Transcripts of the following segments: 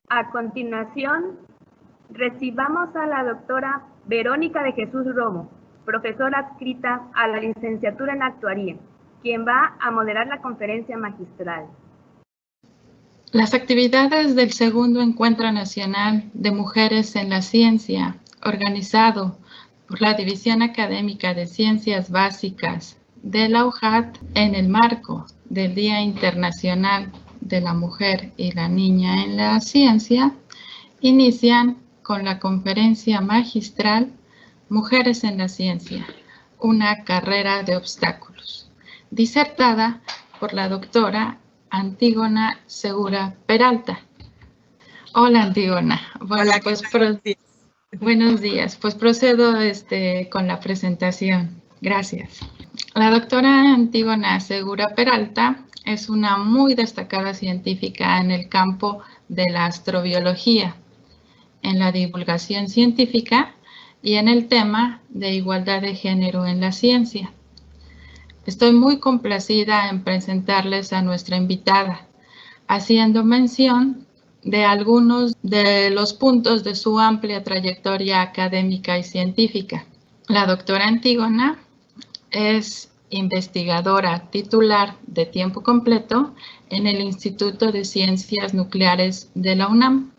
A continuación, recibamos a la doctora Verónica de Jesús Romo, profesora adscrita a la licenciatura en Actuaría, quien va a moderar la conferencia magistral. Las actividades del segundo Encuentro Nacional de Mujeres en la Ciencia, organizado por la División Académica de Ciencias Básicas de la UJAT en el marco del Día Internacional de la Mujer y la Niña en la Ciencia, inician con la conferencia magistral Mujeres en la Ciencia, una carrera de obstáculos, disertada por la doctora Antígona Segura Peralta. Hola, Antígona. Bueno, hola, pues buenos días. Pues procedo con la presentación. Gracias. La doctora Antígona Segura Peralta es una muy destacada científica en el campo de la astrobiología, en la divulgación científica y en el tema de igualdad de género en la ciencia. Estoy muy complacida en presentarles a nuestra invitada, haciendo mención de algunos de los puntos de su amplia trayectoria académica y científica. La doctora Antígona es investigadora titular de tiempo completo en el Instituto de Ciencias Nucleares de la UNAM.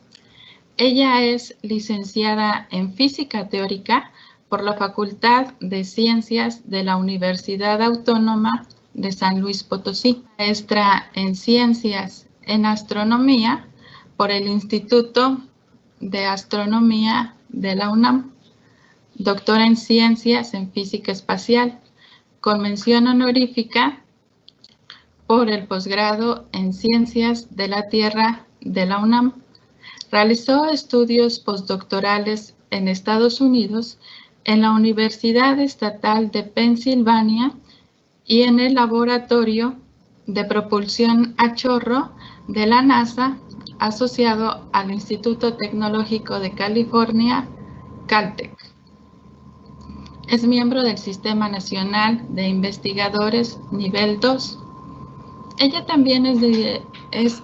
Ella es licenciada en Física Teórica por la Facultad de Ciencias de la Universidad Autónoma de San Luis Potosí, maestra en Ciencias en Astronomía por el Instituto de Astronomía de la UNAM, doctora en Ciencias en Física Espacial, con mención honorífica por el posgrado en Ciencias de la Tierra de la UNAM. Realizó estudios postdoctorales en Estados Unidos en la Universidad Estatal de Pensilvania y en el Laboratorio de Propulsión a Chorro de la NASA, asociado al Instituto Tecnológico de California, Caltech. Es miembro del Sistema Nacional de Investigadores Nivel 2. Ella también es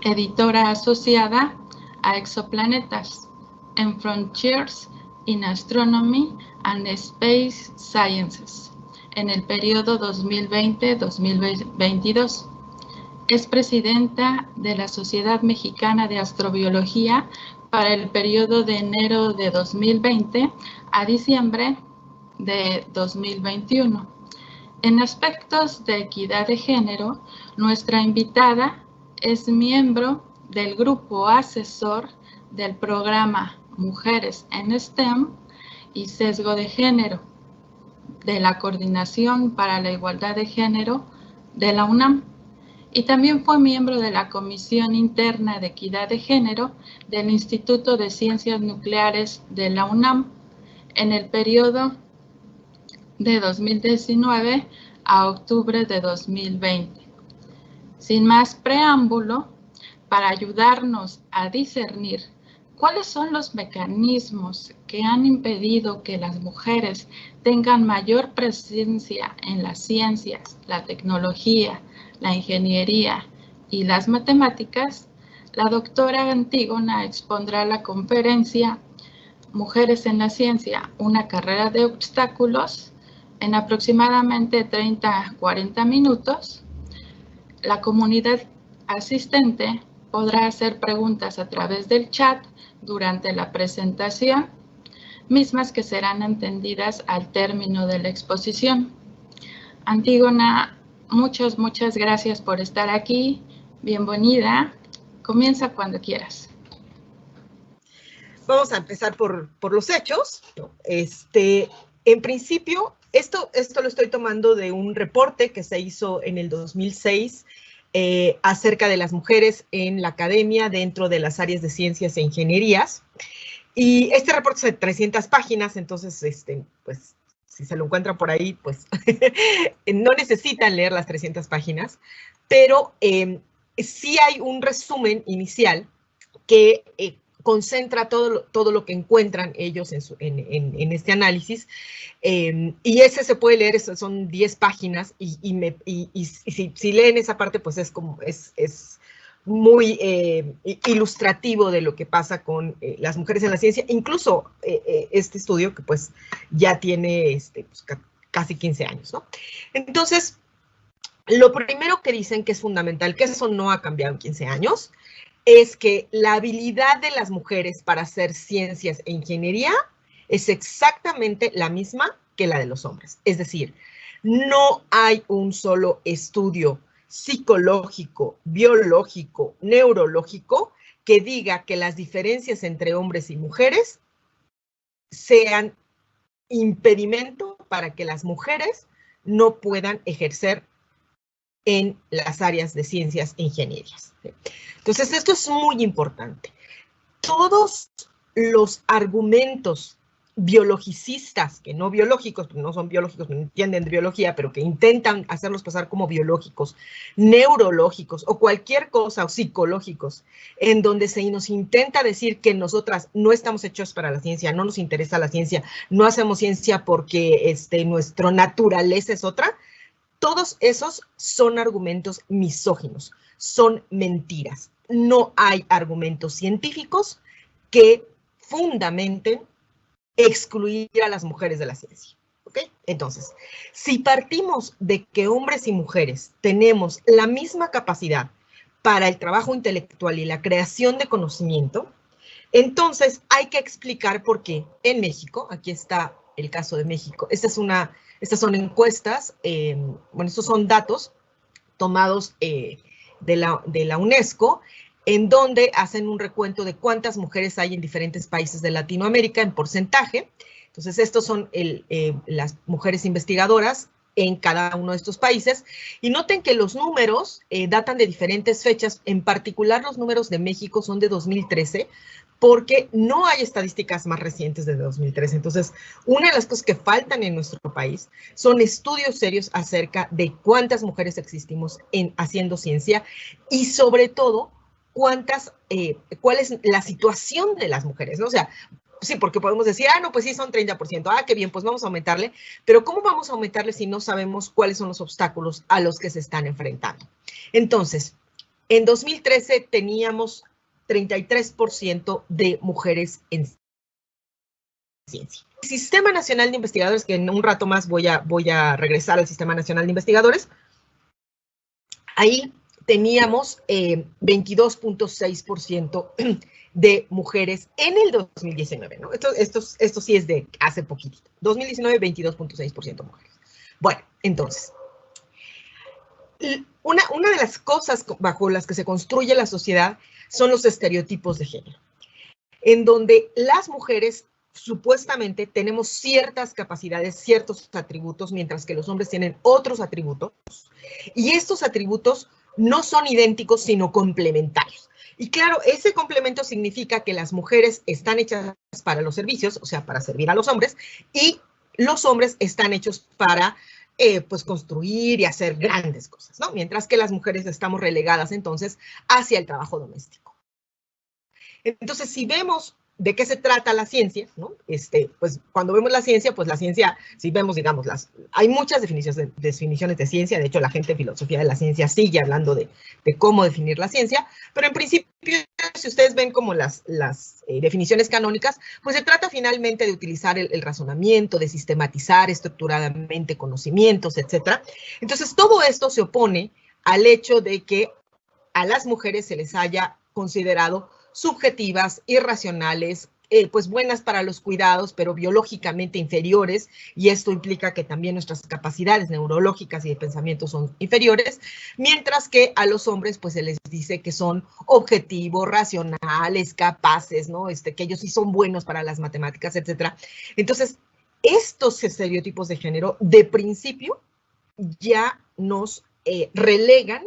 editora asociada a Exoplanetas en Frontiers in Astronomy and Space Sciences en el periodo 2020-2022. Es presidenta de la Sociedad Mexicana de Astrobiología para el periodo de enero de 2020 a diciembre de 2021. En aspectos de equidad de género, nuestra invitada es miembro del grupo asesor del programa Mujeres en STEM y Sesgo de Género de la Coordinación para la Igualdad de Género de la UNAM, y también fue miembro de la Comisión Interna de Equidad de Género del Instituto de Ciencias Nucleares de la UNAM en el periodo de 2019 a octubre de 2020. Sin más preámbulo, para ayudarnos a discernir cuáles son los mecanismos que han impedido que las mujeres tengan mayor presencia en las ciencias, la tecnología, la ingeniería y las matemáticas, la doctora Antígona expondrá la conferencia Mujeres en la Ciencia, una carrera de obstáculos, en aproximadamente 30-40 minutos. La comunidad asistente podrá hacer preguntas a través del chat durante la presentación, mismas que serán entendidas al término de la exposición. Antígona, muchas gracias por estar aquí. Bienvenida. Comienza cuando quieras. Vamos a empezar por los hechos. En principio, esto lo estoy tomando de un reporte que se hizo en el 2006 acerca de las mujeres en la academia dentro de las áreas de ciencias e ingenierías. Y este reporte es de 300 páginas, entonces, pues, si se lo encuentran por ahí, pues, no necesitan leer las 300 páginas, pero sí hay un resumen inicial que concentra todo lo que encuentran ellos en este análisis, y ese se puede leer, son 10 páginas, y si leen esa parte, pues es muy ilustrativo de lo que pasa con las mujeres en la ciencia, incluso este estudio que pues ya tiene pues, casi 15 años, ¿no? Entonces, lo primero que dicen que es fundamental, que eso no ha cambiado en 15 años, es que la habilidad de las mujeres para hacer ciencias e ingeniería es exactamente la misma que la de los hombres. Es decir, no hay un solo estudio psicológico, biológico, neurológico que diga que las diferencias entre hombres y mujeres sean impedimento para que las mujeres no puedan ejercer en las áreas de ciencias e ingenierías. Entonces, esto es muy importante. Todos los argumentos biologicistas, que no biológicos, no son biológicos, no entienden de biología, pero que intentan hacerlos pasar como biológicos, neurológicos o cualquier cosa, o psicológicos, en donde se nos intenta decir que nosotras no estamos hechos para la ciencia, no nos interesa la ciencia, no hacemos ciencia porque nuestra naturaleza es otra, todos esos son argumentos misóginos, son mentiras. No hay argumentos científicos que fundamenten excluir a las mujeres de la ciencia. ¿Ok? Entonces, si partimos de que hombres y mujeres tenemos la misma capacidad para el trabajo intelectual y la creación de conocimiento, entonces hay que explicar por qué en México, aquí está el caso de México, estas son encuestas, bueno, estos son datos tomados de la UNESCO, en donde hacen un recuento de cuántas mujeres hay en diferentes países de Latinoamérica en porcentaje. Entonces, estos son las mujeres investigadoras en cada uno de estos países. Y noten que los números datan de diferentes fechas, en particular los números de México son de 2013, porque no hay estadísticas más recientes de 2013. Entonces, una de las cosas que faltan en nuestro país son estudios serios acerca de cuántas mujeres existimos haciendo ciencia y, sobre todo, cuál es la situación de las mujeres, ¿no? O sea, sí, porque podemos decir, no, pues sí, son 30%, qué bien, pues vamos a aumentarle, pero ¿cómo vamos a aumentarle si no sabemos cuáles son los obstáculos a los que se están enfrentando? Entonces, en 2013 teníamos 33% de mujeres en ciencia. El Sistema Nacional de Investigadores, que en un rato más voy a regresar al Sistema Nacional de Investigadores, ahí teníamos 22.6% de mujeres en el 2019, ¿no? Esto sí es de hace poquitito. 2019, 22.6% mujeres. Bueno, entonces, una de las cosas bajo las que se construye la sociedad son los estereotipos de género, en donde las mujeres supuestamente tenemos ciertas capacidades, ciertos atributos, mientras que los hombres tienen otros atributos, y estos atributos no son idénticos, sino complementarios. Y claro, ese complemento significa que las mujeres están hechas para los servicios, o sea, para servir a los hombres, y los hombres están hechos para pues construir y hacer grandes cosas, ¿no? Mientras que las mujeres estamos relegadas entonces hacia el trabajo doméstico. Entonces, si vemos de qué se trata la ciencia, ¿no? Pues cuando vemos la ciencia, si vemos, digamos, hay muchas definiciones de ciencia, de hecho la gente en filosofía de la ciencia sigue hablando de cómo definir la ciencia, pero en principio, si ustedes ven como las definiciones canónicas, pues se trata finalmente de utilizar el razonamiento, de sistematizar estructuradamente conocimientos, etc. Entonces, todo esto se opone al hecho de que a las mujeres se les haya considerado subjetivas, irracionales, pues buenas para los cuidados, pero biológicamente inferiores, y esto implica que también nuestras capacidades neurológicas y de pensamiento son inferiores, mientras que a los hombres pues se les dice que son objetivos, racionales, capaces, ¿no? Que ellos sí son buenos para las matemáticas, etc. Entonces, estos estereotipos de género, de principio, ya nos relegan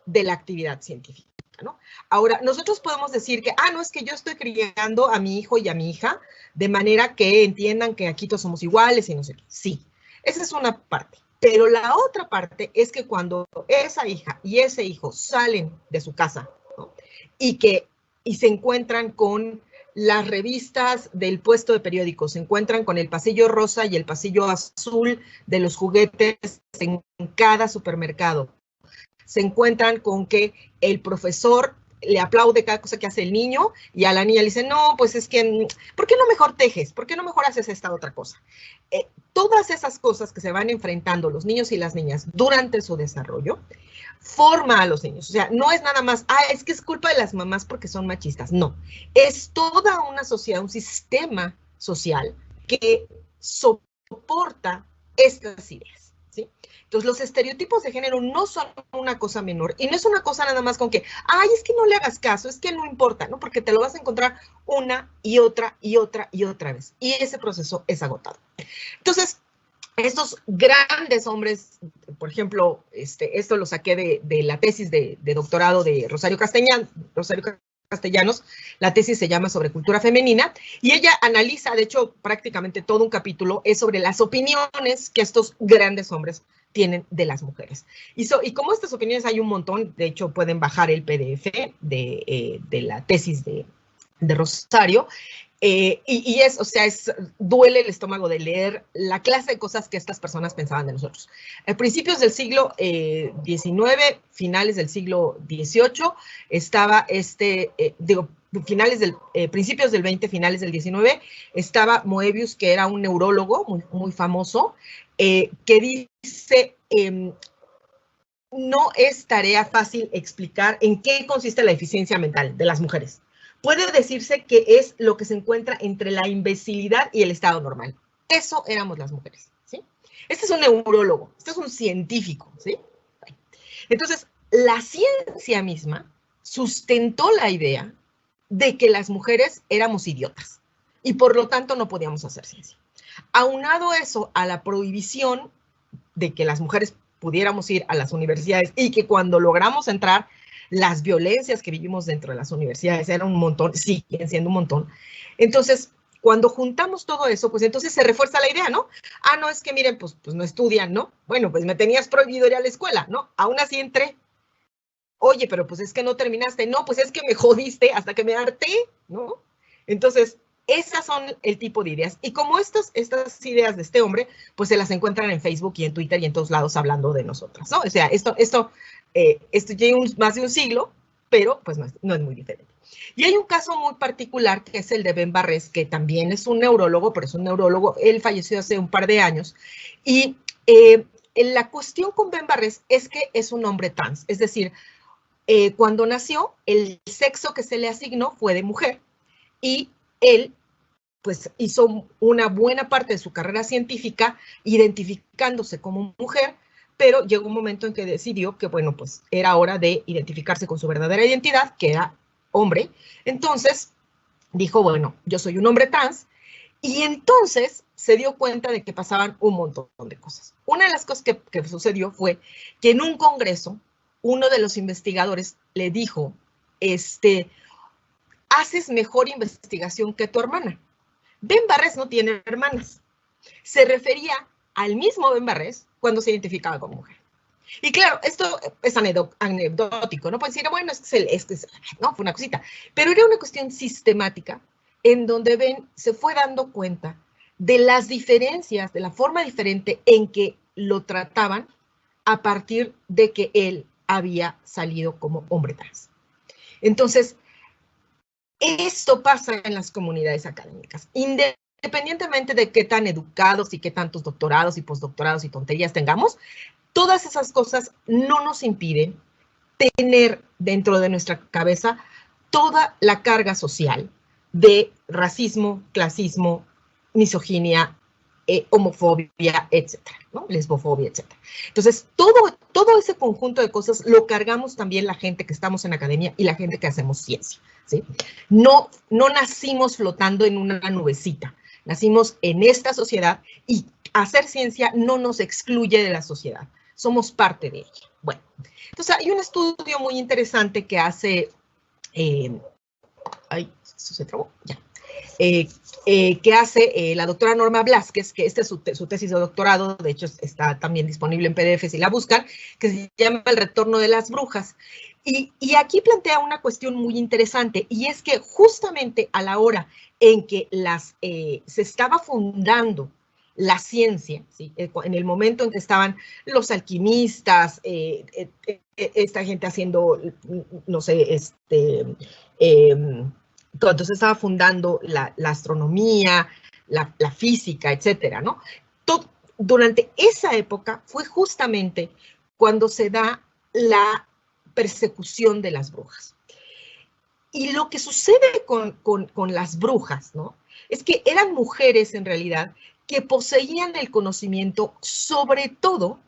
de la actividad científica, ¿no? Ahora, nosotros podemos decir que, no, es que yo estoy criando a mi hijo y a mi hija de manera que entiendan que aquí todos somos iguales y no sé qué. Sí, esa es una parte. Pero la otra parte es que cuando esa hija y ese hijo salen de su casa, ¿no? y se encuentran con las revistas del puesto de periódicos, se encuentran con el pasillo rosa y el pasillo azul de los juguetes en cada supermercado, se encuentran con que el profesor le aplaude cada cosa que hace el niño y a la niña le dice, no, pues es que, ¿por qué no mejor tejes? ¿Por qué no mejor haces esta otra cosa? Todas esas cosas que se van enfrentando los niños y las niñas durante su desarrollo, forma a los niños. O sea, no es nada más, es que es culpa de las mamás porque son machistas. No, es toda una sociedad, un sistema social que soporta estas ideas, ¿sí? Entonces, los estereotipos de género no son una cosa menor y no es una cosa nada más con que, es que no le hagas caso, es que no importa, ¿no? Porque te lo vas a encontrar una y otra y otra y otra vez. Y ese proceso es agotado. Entonces, estos grandes hombres, por ejemplo, esto lo saqué de la tesis de doctorado de Rosario Castellanos, la tesis se llama sobre cultura femenina, y ella analiza, de hecho, prácticamente todo un capítulo es sobre las opiniones que estos grandes hombres tienen de las mujeres. Y como estas opiniones hay un montón, de hecho pueden bajar el PDF de la tesis de Rosario, duele el estómago de leer la clase de cosas que estas personas pensaban de nosotros. A principios del siglo XIX, finales del siglo XVIII, estaba principios del XX, finales del XIX, estaba Moebius, que era un neurólogo muy, muy famoso, que dice, no es tarea fácil explicar en qué consiste la deficiencia mental de las mujeres. Puede decirse que es lo que se encuentra entre la imbecilidad y el estado normal. Eso éramos las mujeres, ¿sí? Este es un neurólogo, este es un científico, ¿sí? Entonces, la ciencia misma sustentó la idea de que las mujeres éramos idiotas y por lo tanto no podíamos hacer ciencia. Aunado eso a la prohibición de que las mujeres pudiéramos ir a las universidades y que cuando logramos entrar, las violencias que vivimos dentro de las universidades eran un montón, siguen siendo un montón. Entonces, cuando juntamos todo eso, pues entonces se refuerza la idea, ¿no? No, es que miren, pues no estudian, ¿no? Bueno, pues me tenías prohibido ir a la escuela, ¿no? Aún así entré. Oye, pero pues es que no terminaste. No, pues es que me jodiste hasta que me harté, ¿no? Entonces, esas son el tipo de ideas. Y como estas ideas de este hombre, pues se las encuentran en Facebook y en Twitter y en todos lados hablando de nosotras, ¿no? O sea, esto lleva más de un siglo, pero pues no es muy diferente. Y hay un caso muy particular que es el de Ben Barres, que también es un neurólogo, pero es un neurólogo, él falleció hace un par de años, y la cuestión con Ben Barres es que es un hombre trans, es decir, cuando nació, el sexo que se le asignó fue de mujer, y él pues hizo una buena parte de su carrera científica identificándose como mujer, pero llegó un momento en que decidió que, bueno, pues era hora de identificarse con su verdadera identidad, que era hombre. Entonces dijo, bueno, yo soy un hombre trans, y entonces se dio cuenta de que pasaban un montón de cosas. Una de las cosas que sucedió fue que en un congreso, uno de los investigadores le dijo, haces mejor investigación que tu hermana. Ben Barres no tiene hermanas. Se refería al mismo Ben Barres cuando se identificaba como mujer. Y claro, esto es anecdótico, ¿no? Pueden decir, bueno, no, fue una cosita. Pero era una cuestión sistemática en donde Ben se fue dando cuenta de las diferencias, de la forma diferente en que lo trataban a partir de que él había salido como hombre trans. Entonces, esto pasa en las comunidades académicas, independientemente de qué tan educados y qué tantos doctorados y postdoctorados y tonterías tengamos, todas esas cosas no nos impiden tener dentro de nuestra cabeza toda la carga social de racismo, clasismo, misoginia, homofobia, etcétera, ¿no? Lesbofobia, etcétera. Entonces, todo ese conjunto de cosas lo cargamos también la gente que estamos en academia y la gente que hacemos ciencia, ¿sí? No nacimos flotando en una nubecita, nacimos en esta sociedad y hacer ciencia no nos excluye de la sociedad, somos parte de ella. Bueno, entonces hay un estudio muy interesante que hace, ¿esto se trabó? Ya. Que hace la doctora Norma Blázquez, que esta es su tesis de doctorado, de hecho está también disponible en PDF si la buscan, que se llama El retorno de las brujas. Y aquí plantea una cuestión muy interesante, y es que justamente a la hora en que se estaba fundando la ciencia, ¿sí? En el momento en que estaban los alquimistas, esta gente haciendo, no sé, entonces estaba fundando la astronomía, la física, etcétera, ¿no? Durante esa época fue justamente cuando se da la persecución de las brujas. Y lo que sucede con las brujas, ¿no? Es que eran mujeres en realidad que poseían el conocimiento, sobre todo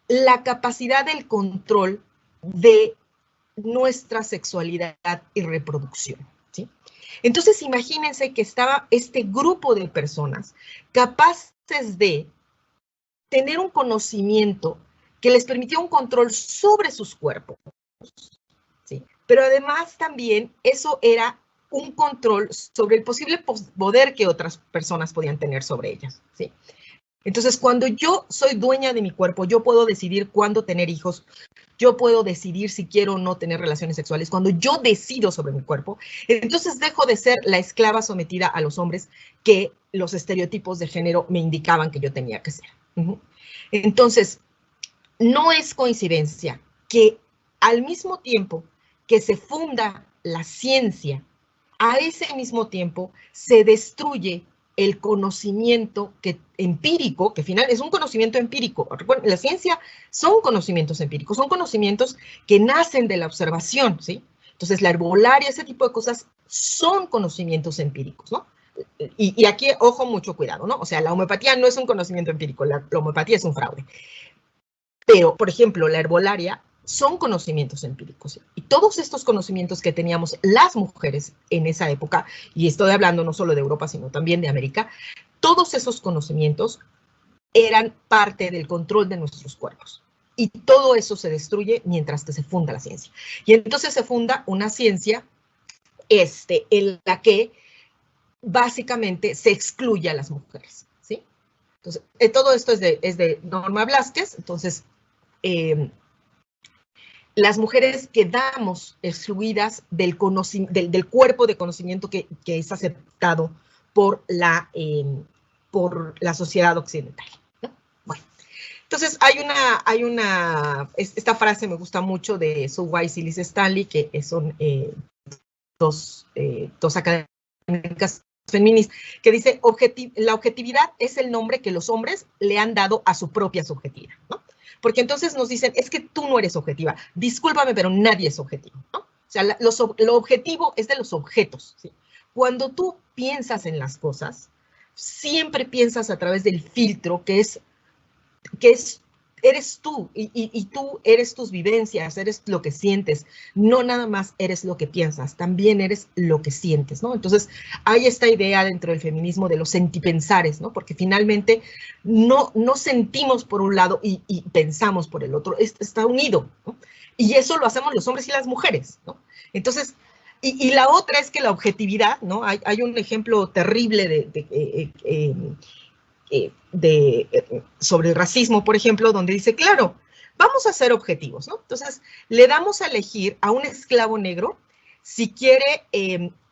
la capacidad del control de nuestra sexualidad y reproducción, ¿sí? Entonces imagínense que estaba este grupo de personas capaces de tener un conocimiento que les permitía un control sobre sus cuerpos, ¿sí? Pero además también eso era un control sobre el posible poder que otras personas podían tener sobre ellas, ¿sí? Entonces, cuando yo soy dueña de mi cuerpo, yo puedo decidir cuándo tener hijos, yo puedo decidir si quiero o no tener relaciones sexuales. Cuando yo decido sobre mi cuerpo, entonces dejo de ser la esclava sometida a los hombres que los estereotipos de género me indicaban que yo tenía que ser. Entonces, no es coincidencia que al mismo tiempo que se funda la ciencia, a ese mismo tiempo se destruye el conocimiento empírico, que al final es un conocimiento empírico. La ciencia son conocimientos empíricos, son conocimientos que nacen de la observación, ¿sí? Entonces, la herbolaria, ese tipo de cosas son conocimientos empíricos, ¿no? Y aquí, ojo, mucho cuidado, ¿no? O sea, la homeopatía no es un conocimiento empírico, la homeopatía es un fraude. Pero, por ejemplo, la herbolaria son conocimientos empíricos. Y todos estos conocimientos que teníamos las mujeres en esa época, y estoy hablando no solo de Europa, sino también de América, todos esos conocimientos eran parte del control de nuestros cuerpos. Y todo eso se destruye mientras que se funda la ciencia. Y entonces se funda una ciencia en la que básicamente se excluye a las mujeres, ¿sí? Entonces, todo esto es de Norma Blázquez. Entonces, las mujeres quedamos excluidas del cuerpo de conocimiento que es aceptado por la sociedad occidental, ¿no? Bueno, entonces esta frase me gusta mucho de Sue Weiss y Liz Stanley, que son dos académicas feministas, que dice, la objetividad es el nombre que los hombres le han dado a su propia subjetividad, ¿no? Porque entonces nos dicen, es que tú no eres objetiva. Discúlpame, pero nadie es objetivo, ¿no? O sea, lo objetivo es de los objetos, ¿sí? Cuando tú piensas en las cosas, siempre piensas a través del filtro que eres tú, y tú eres tus vivencias, eres lo que sientes, no nada más eres lo que piensas, también eres lo que sientes, ¿no? Entonces, hay esta idea dentro del feminismo de los sentipensares, ¿no? Porque finalmente no sentimos por un lado y pensamos por el otro, está unido, ¿no? Y eso lo hacemos los hombres y las mujeres, ¿no? Entonces, y la otra es que la objetividad, ¿no? Hay un ejemplo terrible sobre el racismo, por ejemplo, donde dice, claro, vamos a ser objetivos, ¿no? Entonces, le damos a elegir a un esclavo negro si quiere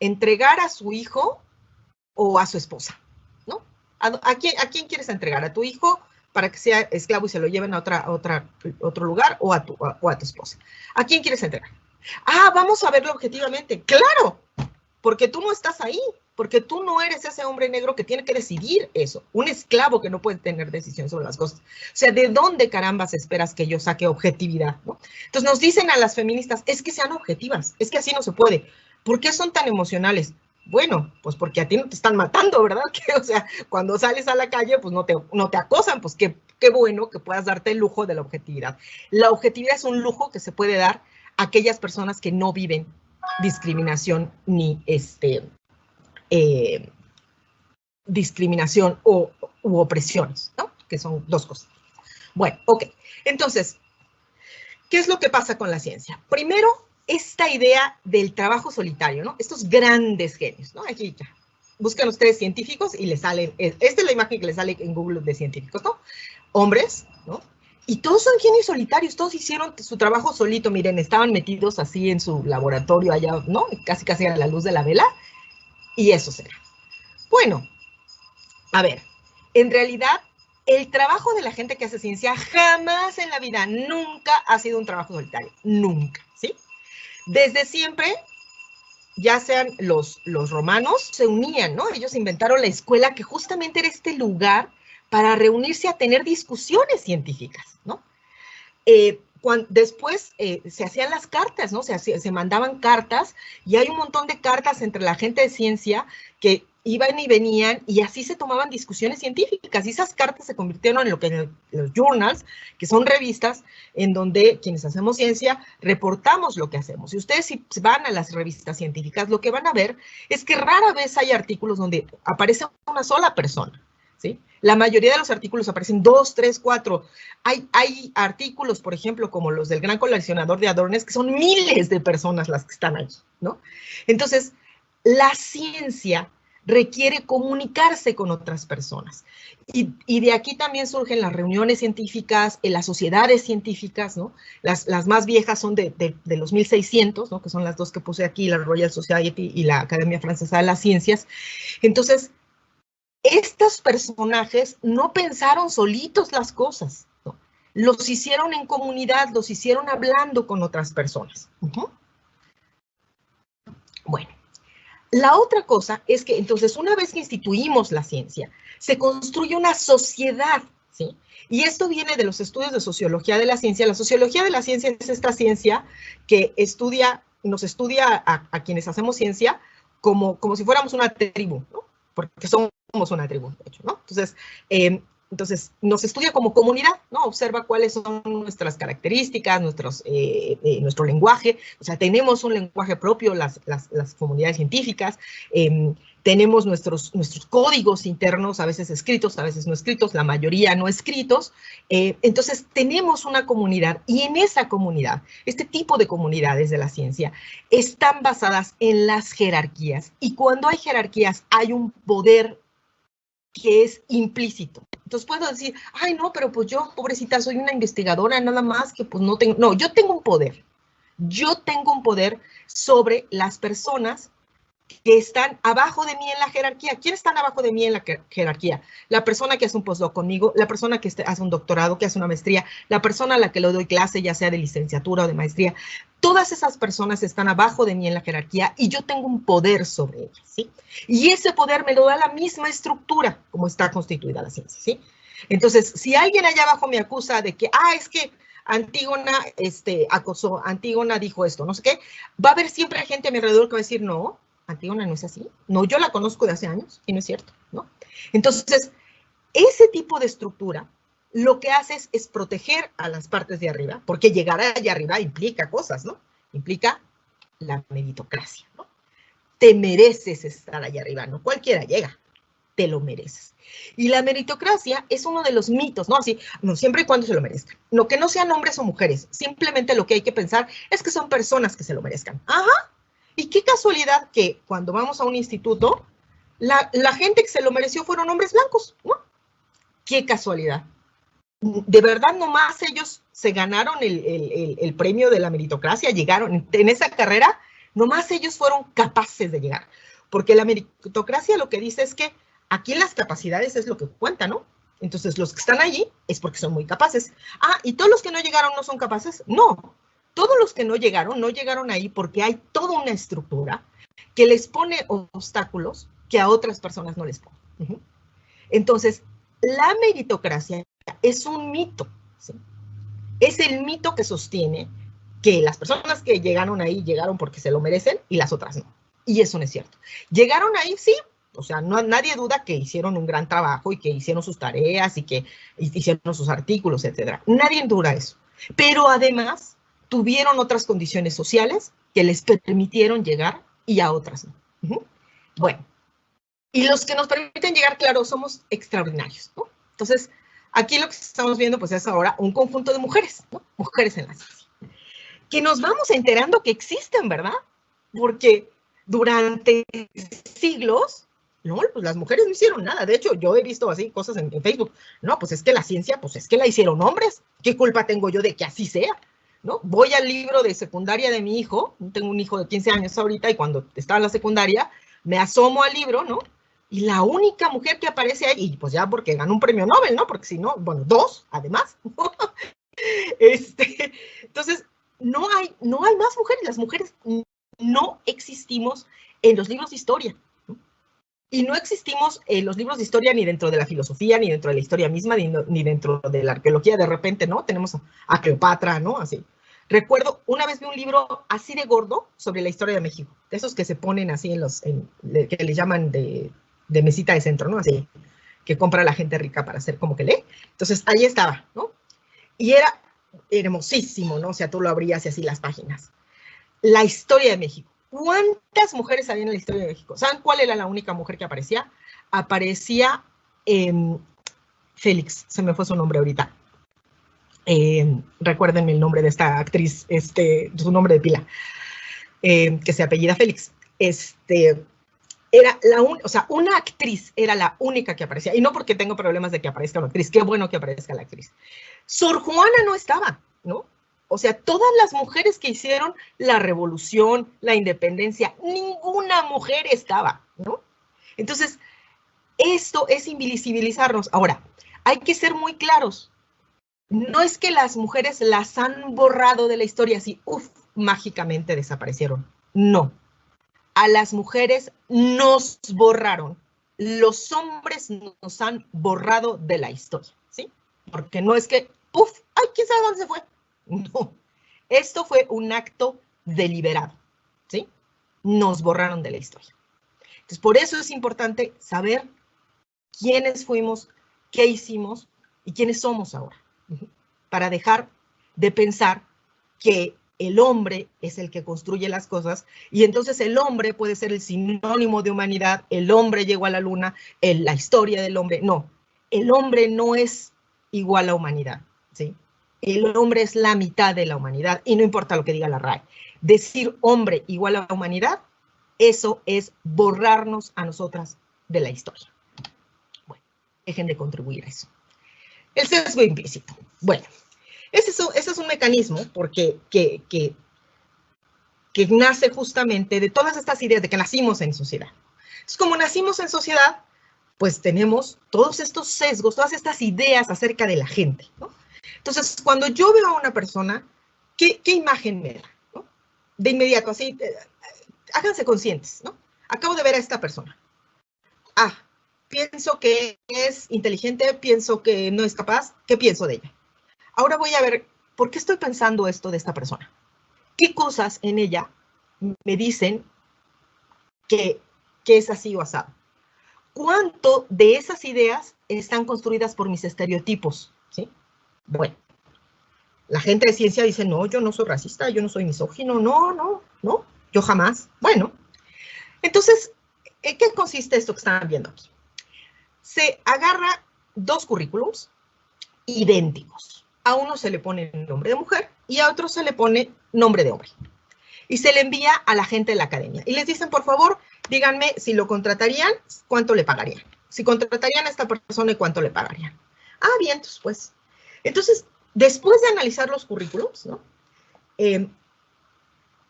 entregar a su hijo o a su esposa, ¿no? ¿A quién quieres entregar? ¿A tu hijo para que sea esclavo y se lo lleven a otro lugar o a tu esposa? ¿A quién quieres entregar? Ah, vamos a verlo objetivamente. ¡Claro! Porque tú no estás ahí. Porque tú no eres ese hombre negro que tiene que decidir eso. Un esclavo que no puede tener decisión sobre las cosas. O sea, ¿de dónde carambas esperas que yo saque objetividad, ¿no? Entonces nos dicen a las feministas, es que sean objetivas, es que así no se puede. ¿Por qué son tan emocionales? Bueno, pues porque a ti no te están matando, ¿verdad? O sea, cuando sales a la calle, pues no te acosan, pues qué bueno que puedas darte el lujo de la objetividad. La objetividad es un lujo que se puede dar a aquellas personas que no viven discriminación ni discriminación u opresiones, ¿no? Que son dos cosas. Bueno, ok. Entonces, ¿qué es lo que pasa con la ciencia? Primero, esta idea del trabajo solitario, ¿no? Estos grandes genios, ¿no? Aquí ya. Buscan ustedes científicos y les salen, esta es la imagen que les sale en Google de científicos, ¿no? Hombres, ¿no? Y todos son genios solitarios, todos hicieron su trabajo solito, miren, estaban metidos así en su laboratorio allá, ¿no? Casi a la luz de la vela, y eso será. Bueno, a ver, en realidad el trabajo de la gente que hace ciencia jamás en la vida, nunca ha sido un trabajo solitario, nunca, ¿sí? Desde siempre, ya sean los romanos, se unían, ¿no? Ellos inventaron la escuela, que justamente era este lugar para reunirse a tener discusiones científicas, ¿no? Después se hacían las cartas, ¿no? Se mandaban cartas, y hay un montón de cartas entre la gente de ciencia que iban y venían, y así se tomaban discusiones científicas, y esas cartas se convirtieron en lo que los journals, que son revistas en donde quienes hacemos ciencia reportamos lo que hacemos. Y ustedes, si van a las revistas científicas, lo que van a ver es que rara vez hay artículos donde aparece una sola persona, ¿sí? La mayoría de los artículos aparecen 2, 3, 4. Hay artículos, por ejemplo, como los del Gran Colacionador de Hadrones, que son miles de personas las que están ahí, ¿no? Entonces, la ciencia requiere comunicarse con otras personas. Y de aquí también surgen las reuniones científicas, las sociedades científicas, ¿no? Las más viejas son de los 1600, ¿no? Que son las dos que puse aquí, la Royal Society y la Academia Francesa de las Ciencias. Entonces, estos personajes no pensaron solitos las cosas, ¿no? Los hicieron en comunidad, los hicieron hablando con otras personas. Bueno. La otra cosa es que, entonces, una vez que instituimos la ciencia, se construye una sociedad, ¿sí? Y esto viene de los estudios de sociología de la ciencia. La sociología de la ciencia es esta ciencia que nos estudia a quienes hacemos ciencia como si fuéramos una tribu, ¿no? Porque somos una tribu, de hecho, ¿no? Entonces, nos estudia como comunidad, ¿no? Observa cuáles son nuestras características, nuestro lenguaje. O sea, tenemos un lenguaje propio, las comunidades científicas. Tenemos nuestros códigos internos, a veces escritos, a veces no escritos, la mayoría no escritos. Entonces, tenemos una comunidad, y en esa comunidad, este tipo de comunidades de la ciencia, están basadas en las jerarquías. Y cuando hay jerarquías, hay un poder que es implícito. Entonces puedo decir, ay, no, pero pues yo, pobrecita, soy una investigadora, nada más que pues no tengo, no, yo tengo un poder. Yo tengo un poder sobre las personas que están abajo de mí en la jerarquía. ¿Quiénes están abajo de mí en la jerarquía? La persona que hace un postdoc conmigo, la persona que hace un doctorado, que hace una maestría, la persona a la que le doy clase, ya sea de licenciatura o de maestría. Todas esas personas están abajo de mí en la jerarquía y yo tengo un poder sobre ellas, ¿sí? Y ese poder me lo da la misma estructura como está constituida la ciencia, ¿sí? Entonces, si alguien allá abajo me acusa de que, es que Antígona acosó, Antígona dijo esto, no sé qué, va a haber siempre gente a mi alrededor que va a decir, no, Antígona no es así. No, yo la conozco de hace años y no es cierto, ¿no? Entonces, ese tipo de estructura lo que hace es proteger a las partes de arriba, porque llegar allá arriba implica cosas, ¿no? Implica la meritocracia, ¿no? Te mereces estar allá arriba, no cualquiera llega, te lo mereces. Y la meritocracia es uno de los mitos, ¿no? Así, no, siempre y cuando se lo merezcan. No, que no sean hombres o mujeres, simplemente lo que hay que pensar es que son personas que se lo merezcan. Ajá. Y qué casualidad que cuando vamos a un instituto, la gente que se lo mereció fueron hombres blancos, ¿no? Qué casualidad. De verdad, nomás ellos se ganaron el premio de la meritocracia, llegaron en esa carrera, nomás ellos fueron capaces de llegar. Porque la meritocracia lo que dice es que aquí las capacidades es lo que cuenta, ¿no? Entonces, los que están allí es porque son muy capaces. ¿Y todos los que no llegaron no son capaces? No. Todos los que no llegaron ahí porque hay toda una estructura que les pone obstáculos que a otras personas no les pone. Entonces, la meritocracia es un mito, ¿sí? Es el mito que sostiene que las personas que llegaron ahí llegaron porque se lo merecen y las otras no. Y eso no es cierto. Llegaron ahí, sí, o sea, nadie duda que hicieron un gran trabajo y que hicieron sus tareas y que hicieron sus artículos, etc. Nadie duda eso. Pero además tuvieron otras condiciones sociales que les permitieron llegar y a otras no. Bueno, y los que nos permiten llegar, claro, somos extraordinarios, ¿no? Entonces, aquí lo que estamos viendo, pues, es ahora un conjunto de mujeres, ¿no? Mujeres en la ciencia. Que nos vamos enterando que existen, ¿verdad? Porque durante siglos, no, pues las mujeres no hicieron nada. De hecho, yo he visto así cosas en Facebook. No, pues es que la ciencia, pues es que la hicieron hombres. ¿Qué culpa tengo yo de que así sea? ¿No? Voy al libro de secundaria de mi hijo, tengo un hijo de 15 años ahorita, y cuando estaba en la secundaria, me asomo al libro, ¿no? Y la única mujer que aparece ahí, y pues ya porque ganó un premio Nobel, ¿no? Porque si no, bueno, 2, además. Entonces, no hay más mujeres. Las mujeres no existimos en los libros de historia. Y no existimos en los libros de historia ni dentro de la filosofía, ni dentro de la historia misma, ni dentro de la arqueología. De repente, ¿no? Tenemos a Cleopatra, ¿no? Así. Recuerdo, una vez vi un libro así de gordo sobre la historia de México. De esos que se ponen así que le llaman de mesita de centro, ¿no? Así, que compra la gente rica para hacer como que lee. Entonces, ahí estaba, ¿no? Y era hermosísimo, ¿no? O sea, tú lo abrías y así las páginas. La historia de México. ¿Cuántas mujeres había en la historia de México? ¿Saben cuál era la única mujer que aparecía? Aparecía Félix, se me fue su nombre ahorita. Recuérdenme el nombre de esta actriz, su nombre de pila, que se apellida Félix. Era una actriz era la única que aparecía, y no porque tengo problemas de que aparezca una actriz, qué bueno que aparezca la actriz. Sor Juana no estaba, ¿no? O sea, todas las mujeres que hicieron la revolución, la independencia, ninguna mujer estaba, ¿no? Entonces, esto es invisibilizarnos. Ahora, hay que ser muy claros. No es que las mujeres las han borrado de la historia así, mágicamente desaparecieron. No. A las mujeres nos borraron. Los hombres nos han borrado de la historia, ¿sí? Porque no es que, ay, ¿quién sabe dónde se fue? No. Esto fue un acto deliberado, ¿sí? Nos borraron de la historia. Entonces, por eso es importante saber quiénes fuimos, qué hicimos y quiénes somos ahora. Para dejar de pensar que el hombre es el que construye las cosas y entonces el hombre puede ser el sinónimo de humanidad, el hombre llegó a la luna, la historia del hombre. No, el hombre no es igual a humanidad, ¿sí? El hombre es la mitad de la humanidad y no importa lo que diga la RAE. Decir hombre igual a humanidad, eso es borrarnos a nosotras de la historia. Bueno, dejen de contribuir a eso. El sesgo implícito. Bueno, ese es un mecanismo porque que nace justamente de todas estas ideas de que nacimos en sociedad. Entonces, como nacimos en sociedad, pues tenemos todos estos sesgos, todas estas ideas acerca de la gente, ¿no? Entonces, cuando yo veo a una persona, ¿qué imagen me da? ¿No? De inmediato, así, háganse conscientes, ¿no? Acabo de ver a esta persona. Pienso que es inteligente, pienso que no es capaz, ¿qué pienso de ella? Ahora voy a ver, ¿por qué estoy pensando esto de esta persona? ¿Qué cosas en ella me dicen que es así o asado? ¿Cuánto de esas ideas están construidas por mis estereotipos? ¿Sí? Bueno, la gente de ciencia dice, no, yo no soy racista, yo no soy misógino, no, yo jamás. Bueno, entonces, ¿en qué consiste esto que están viendo aquí? Se agarra 2 currículums idénticos. A uno se le pone nombre de mujer y a otro se le pone nombre de hombre. Y se le envía a la gente de la academia. Y les dicen, por favor, díganme si lo contratarían, ¿cuánto le pagarían? Si contratarían a esta persona, ¿cuánto le pagarían? Bien, pues. Entonces, después de analizar los currículums, ¿no?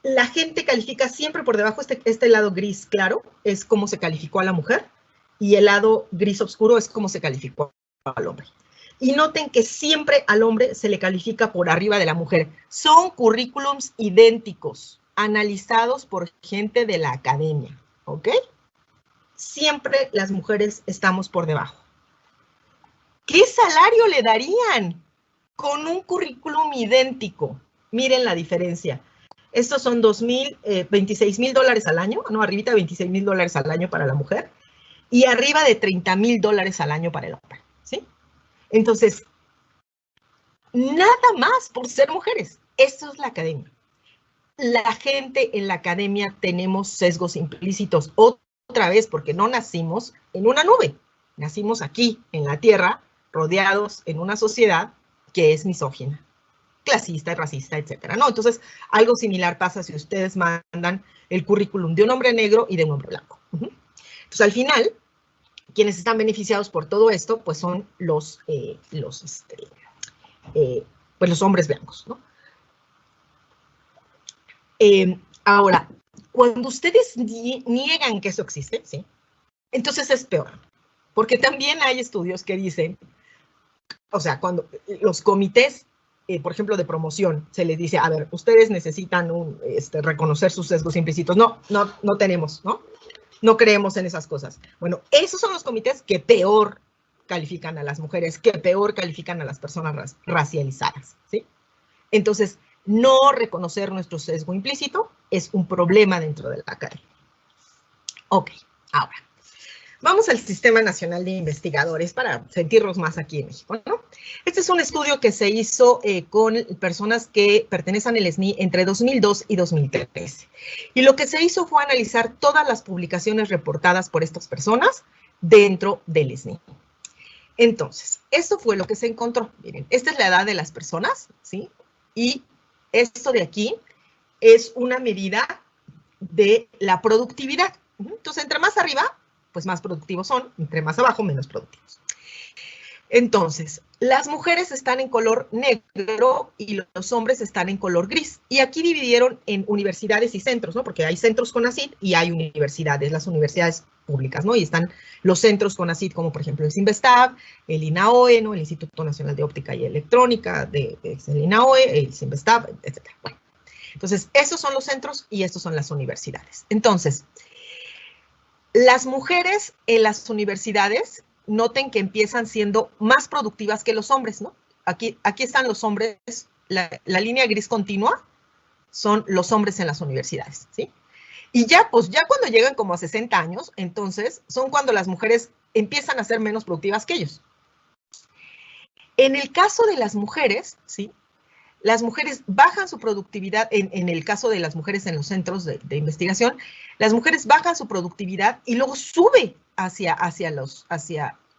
La gente califica siempre por debajo, este lado gris claro es cómo se calificó a la mujer y el lado gris oscuro es cómo se calificó al hombre. Y noten que siempre al hombre se le califica por arriba de la mujer. Son currículums idénticos, analizados por gente de la academia, ¿ok? Siempre las mujeres estamos por debajo. ¿Qué salario le darían con un currículum idéntico? Miren la diferencia. Estos son $26,000 al año, no, arribita de $26,000 al año para la mujer y arriba de $30,000 al año para el hombre, ¿sí? Entonces, nada más por ser mujeres. Esto es la academia. La gente en la academia tenemos sesgos implícitos. Otra vez, porque no nacimos en una nube. Nacimos aquí, en la tierra, rodeados en una sociedad que es misógina, clasista, racista, etcétera, ¿no? Entonces, algo similar pasa si ustedes mandan el currículum de un hombre negro y de un hombre blanco. Entonces, al final, quienes están beneficiados por todo esto, pues son los hombres blancos, ¿no? Ahora, cuando ustedes niegan que eso existe, ¿sí? entonces es peor. Porque también hay estudios que dicen, o sea, cuando los comités, por ejemplo, de promoción, se les dice, a ver, ustedes necesitan reconocer sus sesgos implícitos. No tenemos, ¿no? No creemos en esas cosas. Bueno, esos son los comités que peor califican a las mujeres, que peor califican a las personas racializadas, ¿sí? Entonces, no reconocer nuestro sesgo implícito es un problema dentro de la academia. Ok, ahora, vamos al Sistema Nacional de Investigadores para sentirnos más aquí en México, ¿no? Este es un estudio que se hizo con personas que pertenecen al SNI entre 2002 y 2013. Y lo que se hizo fue analizar todas las publicaciones reportadas por estas personas dentro del SNI. Entonces, esto fue lo que se encontró. Miren, esta es la edad de las personas, ¿sí? Y esto de aquí es una medida de la productividad. Entonces, entre más arriba, pues más productivos son, entre más abajo, menos productivos. Entonces, las mujeres están en color negro y los hombres están en color gris. Y aquí dividieron en universidades y centros, ¿no? Porque hay centros CONACYT y hay universidades, las universidades públicas, ¿no? Y están los centros CONACYT, como por ejemplo el CINVESTAB, el INAOE, ¿no? El Instituto Nacional de Óptica y Electrónica, el INAOE, el CINVESTAB, etc. Bueno, entonces, estos son los centros y estos son las universidades. Entonces, las mujeres en las universidades, noten que empiezan siendo más productivas que los hombres, ¿no? Aquí están los hombres, la línea gris continua son los hombres en las universidades, ¿sí? Y ya, pues ya cuando llegan como a 60 años, entonces son cuando las mujeres empiezan a ser menos productivas que ellos. En el caso de las mujeres, ¿sí? Las mujeres bajan su productividad, en el caso de las mujeres en los centros de investigación, las mujeres bajan su productividad y luego sube hacia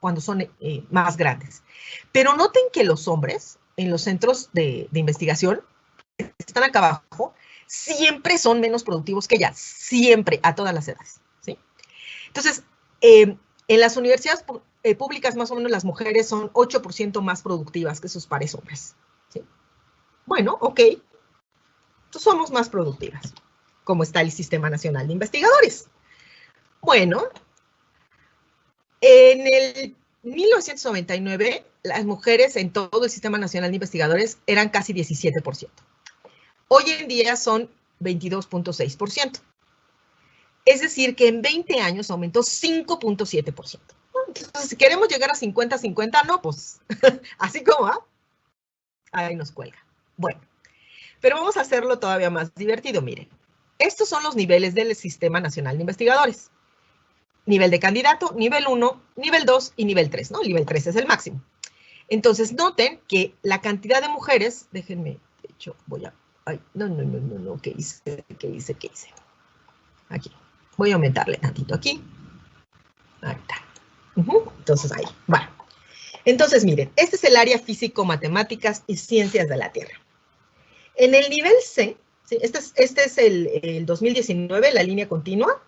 cuando son más grandes. Pero noten que los hombres en los centros de investigación, están acá abajo, siempre son menos productivos que ellas, siempre, a todas las edades, ¿sí? Entonces, en las universidades públicas, más o menos, las mujeres son 8% más productivas que sus pares hombres, ¿sí? Bueno, ok, entonces somos más productivas, como está el Sistema Nacional de Investigadores. Bueno, en el 1999, las mujeres en todo el Sistema Nacional de Investigadores eran casi 17%. Hoy en día son 22.6%. Es decir, que en 20 años aumentó 5.7%. Entonces, si queremos llegar a 50-50, no, pues, así como va, ahí nos cuelga. Bueno, pero vamos a hacerlo todavía más divertido. Miren, estos son los niveles del Sistema Nacional de Investigadores. Nivel de candidato, nivel 1, nivel 2 y nivel 3, ¿no? El nivel 3 es el máximo. Entonces, noten que la cantidad de mujeres, déjenme, de hecho, voy a, ay, no, ¿qué hice? Aquí, voy a aumentarle tantito aquí. Ahí está. Entonces, ahí, va. Entonces, miren, este es el área físico-matemáticas y ciencias de la Tierra. En el nivel C, ¿sí? Este es el 2019, la línea continua,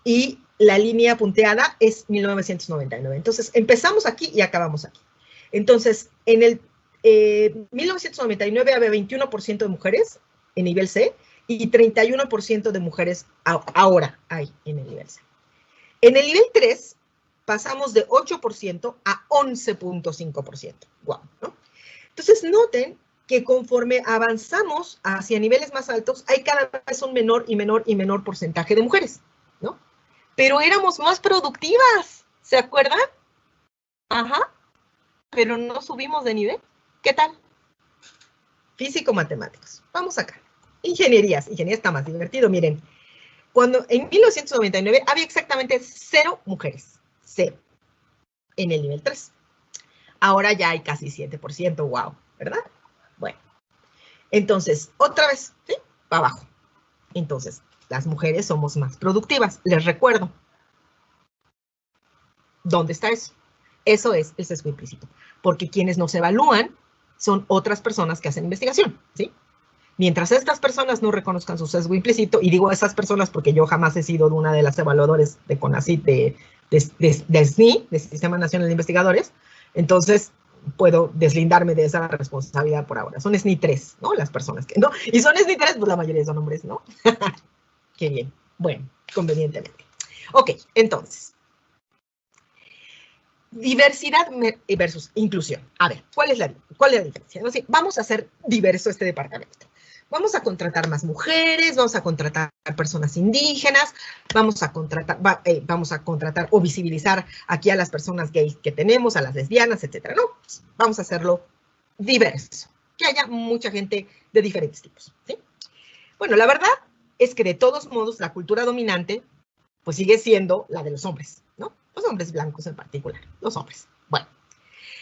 y la línea punteada es 1999. Entonces, empezamos aquí y acabamos aquí. Entonces, en el 1999 había 21% de mujeres en nivel C y 31% de mujeres ahora hay en el nivel C. En el nivel 3 pasamos de 8% a 11.5%. Wow, ¿no? Entonces, noten que conforme avanzamos hacia niveles más altos, hay cada vez un menor y menor porcentaje de mujeres, ¿no? Pero éramos más productivas, ¿se acuerdan? Ajá, pero no subimos de nivel. ¿Qué tal? Físico-matemáticos. Vamos acá. Ingeniería está más divertido. Miren, cuando en 1999 había exactamente 0 mujeres. 0. En el nivel 3. Ahora ya hay casi 7%. Wow, ¿verdad? Bueno. Entonces, otra vez, ¿sí? Para abajo. Entonces, las mujeres somos más productivas. Les recuerdo. ¿Dónde está eso? Eso es el sesgo implícito. Porque quienes nos evalúan son otras personas que hacen investigación, ¿sí? Mientras estas personas no reconozcan su sesgo implícito, y digo esas personas porque yo jamás he sido una de las evaluadores de CONACYT, de SNI, del Sistema Nacional de Investigadores, entonces puedo deslindarme de esa responsabilidad por ahora. Son SNI 3, ¿no? Las personas que, ¿no? Y son SNI 3, pues la mayoría son hombres, ¿no? Qué bien. Bueno, convenientemente. Ok, entonces, diversidad versus inclusión. A ver, ¿cuál es la diferencia? No sé, vamos a hacer diverso este departamento. Vamos a contratar más mujeres, vamos a contratar personas indígenas, vamos a contratar o visibilizar aquí a las personas gays que tenemos, a las lesbianas, etcétera. No, vamos a hacerlo diverso, que haya mucha gente de diferentes tipos, ¿sí? Bueno, la verdad es que de todos modos la cultura dominante pues sigue siendo la de los hombres, ¿no? Los hombres blancos en particular, los hombres. Bueno,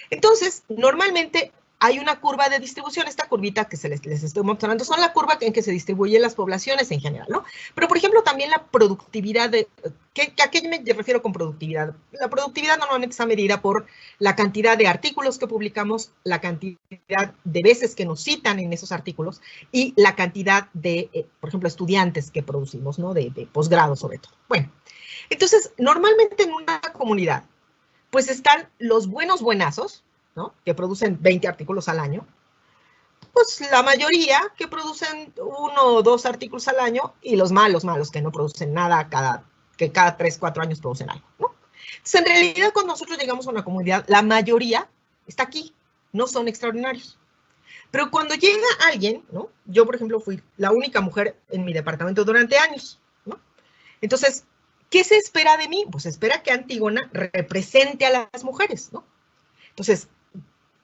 entonces, normalmente hay una curva de distribución, esta curvita que les estoy mostrando, son la curva en que se distribuyen las poblaciones en general, ¿no? Pero, por ejemplo, también la productividad, ¿a qué me refiero con productividad? La productividad normalmente está medida por la cantidad de artículos que publicamos, la cantidad de veces que nos citan en esos artículos y la cantidad de, por ejemplo, estudiantes que producimos, ¿no? De posgrado sobre todo. Bueno, entonces, normalmente en una comunidad, pues están los buenazos, ¿no? Que producen 20 artículos al año, pues la mayoría que producen 1 o 2 artículos al año, y los malos que no producen nada, que cada 3, 4 años producen algo, ¿no? Entonces, en realidad, cuando nosotros llegamos a una comunidad, la mayoría está aquí, no son extraordinarios. Pero cuando llega alguien, ¿no? Yo, por ejemplo, fui la única mujer en mi departamento durante años, ¿no? Entonces, ¿qué se espera de mí? Pues se espera que Antígona represente a las mujeres, ¿no? Entonces,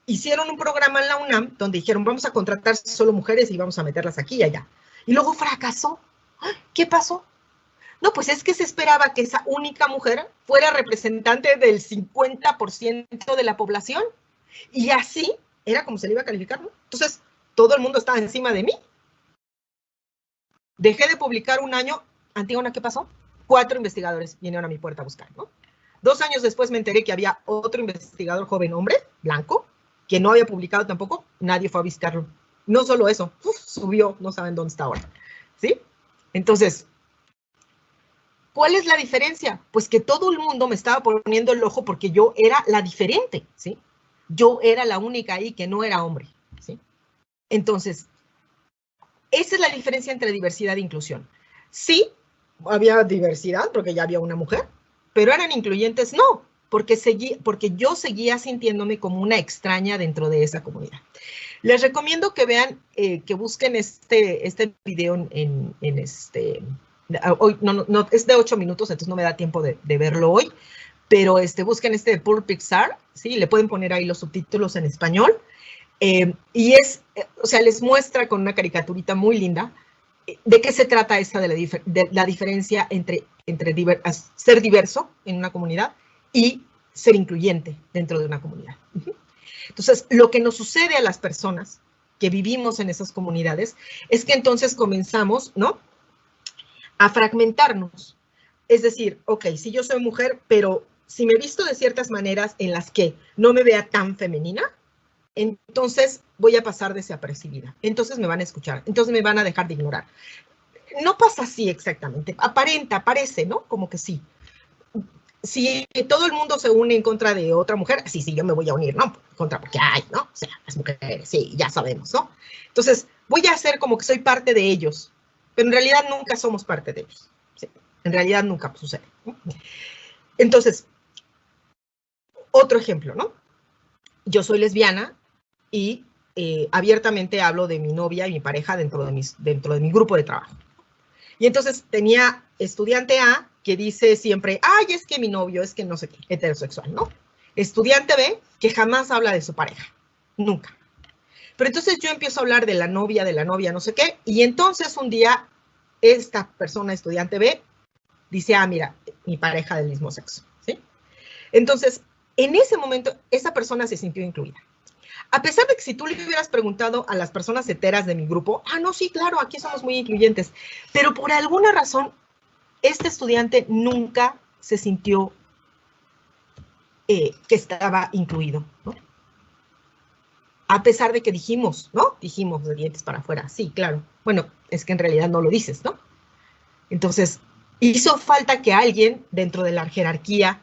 hicieron un programa en la UNAM donde dijeron, vamos a contratar solo mujeres y vamos a meterlas aquí y allá. Y luego fracasó. ¿Qué pasó? No, pues es que se esperaba que esa única mujer fuera representante del 50% de la población. Y así era como se le iba a calificar, ¿no? Entonces, todo el mundo estaba encima de mí. Dejé de publicar un año. Antígona, ¿qué pasó? 4 investigadores vinieron a mi puerta a buscar, ¿no? 2 años después me enteré que había otro investigador joven hombre, blanco, que no había publicado tampoco, nadie fue a visitarlo. No solo eso, subió, no saben dónde está ahora, ¿sí? Entonces, ¿cuál es la diferencia? Pues que todo el mundo me estaba poniendo el ojo porque yo era la diferente, ¿sí? Yo era la única ahí que no era hombre, ¿sí? Entonces, esa es la diferencia entre diversidad e inclusión. Sí, había diversidad porque ya había una mujer, pero eran incluyentes, no, porque yo seguía sintiéndome como una extraña dentro de esa comunidad. Les recomiendo que vean, que busquen este video hoy, no, es de 8 minutos, entonces no me da tiempo de verlo hoy, pero busquen de Poor Pixar, ¿sí? Le pueden poner ahí los subtítulos en español, y o sea, les muestra con una caricaturita muy linda de qué se trata esta de la diferencia entre ser diverso en una comunidad y ser incluyente dentro de una comunidad. Entonces, lo que nos sucede a las personas que vivimos en esas comunidades es que entonces comenzamos, ¿no?, a fragmentarnos. Es decir, ok, si yo soy mujer, pero si me visto de ciertas maneras en las que no me vea tan femenina, entonces voy a pasar desapercibida. Entonces me van a escuchar, entonces me van a dejar de ignorar. No pasa así exactamente, parece, ¿no? Como que sí. Si todo el mundo se une en contra de otra mujer, sí, yo me voy a unir, ¿no? Contra, porque hay, ¿no? O sea, las mujeres, sí, ya sabemos, ¿no? Entonces, voy a hacer como que soy parte de ellos, pero en realidad nunca somos parte de ellos, ¿sí? En realidad nunca sucede, ¿no? Entonces, otro ejemplo, ¿no? Yo soy lesbiana y abiertamente hablo de mi novia y mi pareja dentro de mi grupo de trabajo. Y entonces tenía estudiante A que dice siempre, ay, es que mi novio, es que no sé qué, heterosexual, ¿no? Estudiante B que jamás habla de su pareja, nunca. Pero entonces yo empiezo a hablar de la novia, no sé qué, y entonces un día esta persona, estudiante B, dice, ah, mira, mi pareja del mismo sexo, ¿sí? Entonces, en ese momento, esa persona se sintió incluida. A pesar de que si tú le hubieras preguntado a las personas heteras de mi grupo, ah, no, sí, claro, aquí somos muy incluyentes, pero por alguna razón, este estudiante nunca se sintió que estaba incluido, ¿no? A pesar de que dijimos, ¿no? Dijimos de dientes para afuera, sí, claro. Bueno, es que en realidad no lo dices, ¿no? Entonces, hizo falta que alguien dentro de la jerarquía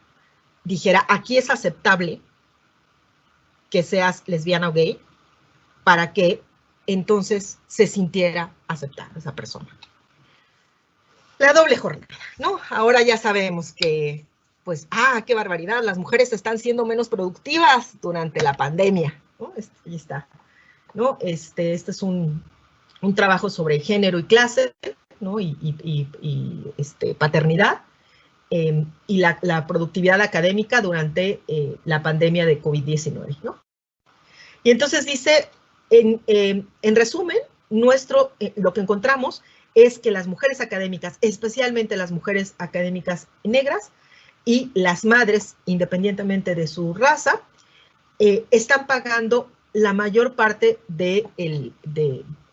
dijera, aquí es aceptable que seas lesbiana o gay, para que entonces se sintiera aceptada esa persona. La doble jornada, ¿no? Ahora ya sabemos que pues, qué barbaridad, las mujeres están siendo menos productivas durante la pandemia, ¿no? Ahí está, ¿no? Este es un trabajo sobre género y clase, ¿no? Y paternidad, y la productividad académica durante la pandemia de COVID-19, ¿no? Y entonces dice, en resumen, lo que encontramos es que las mujeres académicas, especialmente las mujeres académicas negras y las madres, independientemente de su raza, están pagando la mayor parte de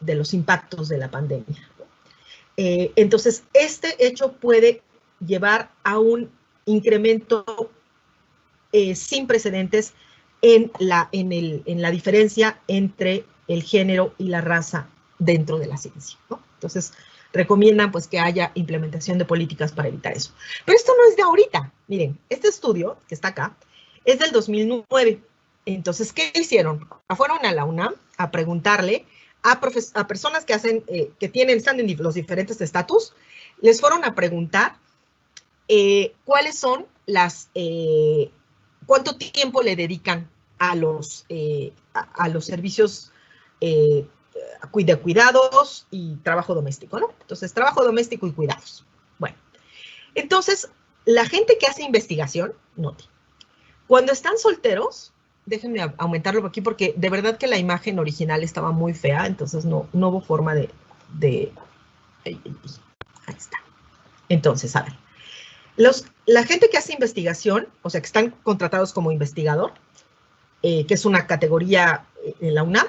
los impactos de la pandemia. Entonces, este hecho puede llevar a un incremento sin precedentes en la diferencia entre el género y la raza dentro de la ciencia, ¿no? Entonces, recomiendan pues que haya implementación de políticas para evitar eso. Pero esto no es de ahorita. Miren, este estudio que está acá es del 2009. Entonces, ¿qué hicieron? Fueron a la UNAM a preguntarle a personas que están en los diferentes estatus, les fueron a preguntar cuáles son cuánto tiempo le dedican a los servicios de cuidados y trabajo doméstico, ¿no? Entonces, trabajo doméstico y cuidados. Bueno, entonces, la gente que hace investigación, note, cuando están solteros, déjenme aumentarlo aquí porque de verdad que la imagen original estaba muy fea, entonces no hubo forma de ahí está. Entonces, a ver, la gente que hace investigación, o sea, que están contratados como investigador, que es una categoría en la UNAM,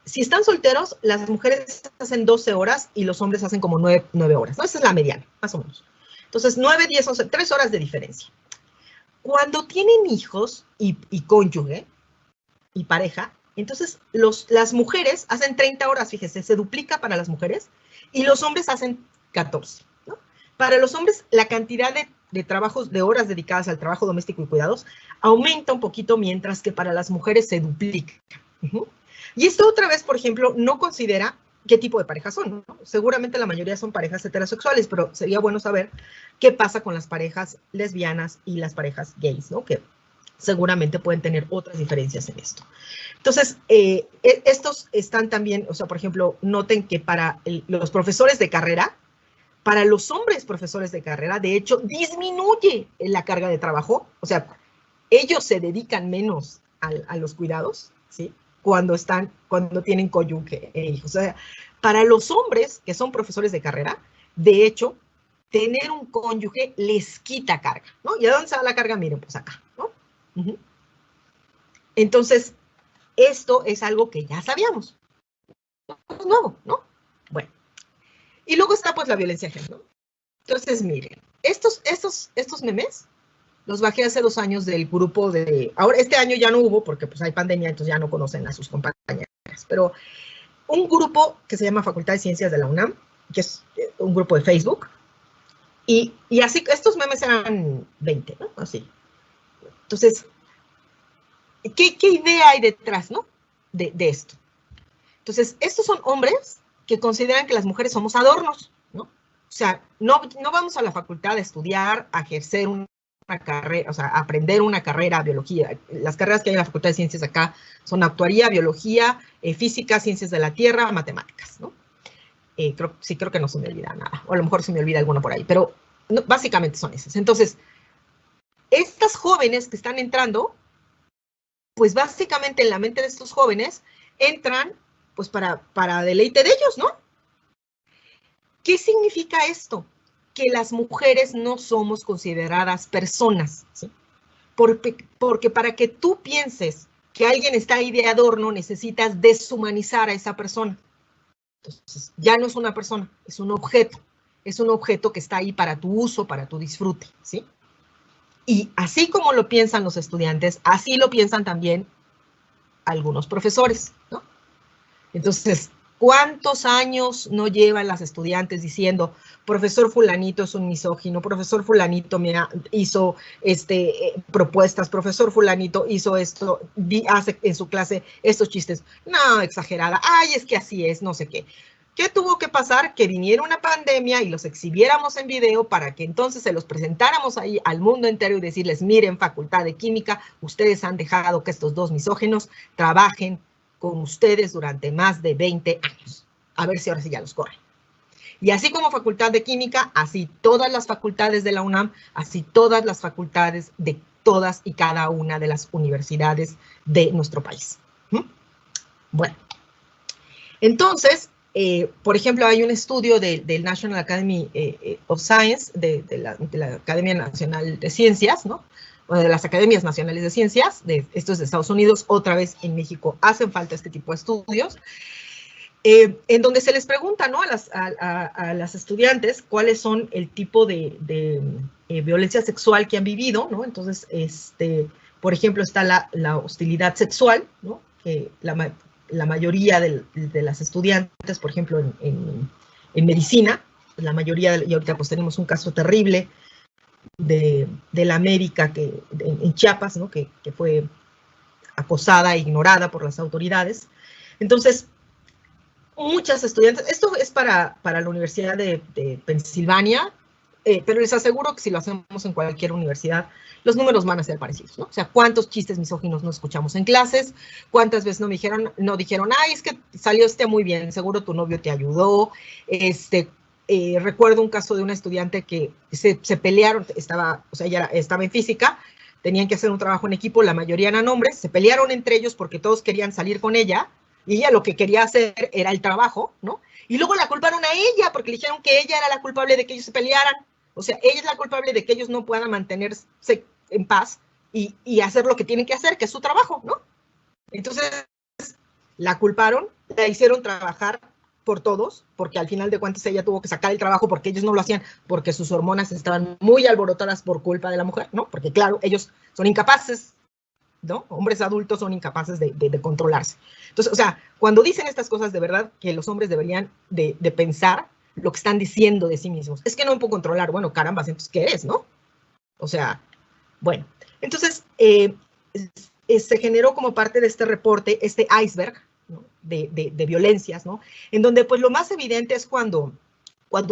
si están solteros, las mujeres hacen 12 horas y los hombres hacen como 9 horas, ¿no? Esa es la mediana, más o menos. Entonces, 9, 10, 11, 3 horas de diferencia. Cuando tienen hijos y cónyuge y pareja, entonces las mujeres hacen 30 horas, fíjese, se duplica para las mujeres, y los hombres hacen 14, ¿no? Para los hombres, la cantidad de horas dedicadas al trabajo doméstico y cuidados aumenta un poquito, mientras que para las mujeres se duplica. Y esto otra vez, por ejemplo, no considera qué tipo de parejas son, ¿no? Seguramente la mayoría son parejas heterosexuales, pero sería bueno saber qué pasa con las parejas lesbianas y las parejas gays, ¿no? Que seguramente pueden tener otras diferencias en esto. Entonces, estos están también, o sea, por ejemplo, noten que para los profesores de carrera, para los hombres profesores de carrera, de hecho, disminuye la carga de trabajo, o sea, ellos se dedican menos a los cuidados, ¿sí? Cuando tienen cónyuge e hijos. O sea, para los hombres que son profesores de carrera, de hecho, tener un cónyuge les quita carga, ¿no? ¿Y a dónde se va la carga? Miren, pues acá, ¿no? Entonces, esto es algo que ya sabíamos. No es nuevo, ¿no? Bueno. Y luego está, pues, la violencia de género. Entonces, miren, estos memes los bajé hace 2 años del grupo ahora, este año ya no hubo porque pues hay pandemia, entonces ya no conocen a sus compañeras, pero un grupo que se llama Facultad de Ciencias de la UNAM, que es un grupo de Facebook, y así, estos memes eran 20, ¿no? Así. Entonces, ¿qué idea hay detrás, ¿no? De esto. Entonces, estos son hombres que consideran que las mujeres somos adornos, ¿no? O sea, no vamos a la facultad a estudiar, a ejercer una carrera, o sea, aprender una carrera, biología. Las carreras que hay en la Facultad de Ciencias acá son actuaría, biología, física, ciencias de la tierra, matemáticas, ¿no? Creo que no se me olvida nada, o a lo mejor se me olvida alguna por ahí, pero no, básicamente son esas. Entonces, estas jóvenes que están entrando, pues básicamente en la mente de estos jóvenes entran pues para deleite de ellos, ¿no? ¿Qué significa esto? Que las mujeres no somos consideradas personas, ¿sí? Porque para que tú pienses que alguien está ahí de adorno, necesitas deshumanizar a esa persona. Entonces, ya no es una persona, es un objeto. Es un objeto que está ahí para tu uso, para tu disfrute, ¿sí? Y así como lo piensan los estudiantes, así lo piensan también algunos profesores, ¿no? Entonces, ¿cuántos años no llevan las estudiantes diciendo, profesor fulanito es un misógino, profesor fulanito me hizo propuestas, profesor fulanito hizo esto, hace en su clase estos chistes? No, exagerada, ay, es que así es, no sé qué. ¿Qué tuvo que pasar? Que viniera una pandemia y los exhibiéramos en video para que entonces se los presentáramos ahí al mundo entero y decirles, miren, Facultad de Química, ustedes han dejado que estos dos misóginos trabajen con ustedes durante más de 20 años. A ver si ahora sí ya los corren. Y así como Facultad de Química, así todas las facultades de la UNAM, así todas las facultades de todas y cada una de las universidades de nuestro país. Bueno, entonces, por ejemplo, hay un estudio del National Academy of Science, de la Academia Nacional de Ciencias, ¿no? O de las Academias Nacionales de Ciencias, esto es de Estados Unidos, otra vez en México hacen falta este tipo de estudios, en donde se les pregunta, ¿no? a las estudiantes cuáles son el tipo de violencia sexual que han vivido, ¿no? Entonces, por ejemplo, está la hostilidad sexual, ¿no? Que la mayoría de las estudiantes, por ejemplo, en medicina, la mayoría, y ahorita pues tenemos un caso terrible de la América en Chiapas, ¿no? que fue acosada e ignorada por las autoridades. Entonces, muchas estudiantes, esto es para la Universidad de Pensilvania, pero les aseguro que si lo hacemos en cualquier universidad, los números van a ser parecidos, ¿no? O sea, ¿cuántos chistes misóginos no escuchamos en clases? ¿Cuántas veces no dijeron, ay, es que salió muy bien, seguro tu novio te ayudó? Recuerdo un caso de una estudiante que se pelearon, ella estaba en física, tenían que hacer un trabajo en equipo, la mayoría eran hombres, se pelearon entre ellos porque todos querían salir con ella, y ella lo que quería hacer era el trabajo, ¿no? Y luego la culparon a ella, porque le dijeron que ella era la culpable de que ellos se pelearan. O sea, ella es la culpable de que ellos no puedan mantenerse en paz y hacer lo que tienen que hacer, que es su trabajo, ¿no? Entonces, la culparon, la hicieron trabajar por todos, porque al final de cuentas ella tuvo que sacar el trabajo porque ellos no lo hacían, porque sus hormonas estaban muy alborotadas por culpa de la mujer, ¿no? Porque claro, ellos son incapaces, ¿no? Hombres adultos son incapaces de controlarse. Entonces, o sea, cuando dicen estas cosas, de verdad que los hombres deberían de pensar lo que están diciendo de sí mismos. Es que no me puedo controlar. Bueno, caramba, entonces, ¿qué eres, no? O sea, bueno. Entonces, se generó como parte de este reporte, este iceberg, ¿no? de violencias, ¿no? En donde, pues, lo más evidente es cuando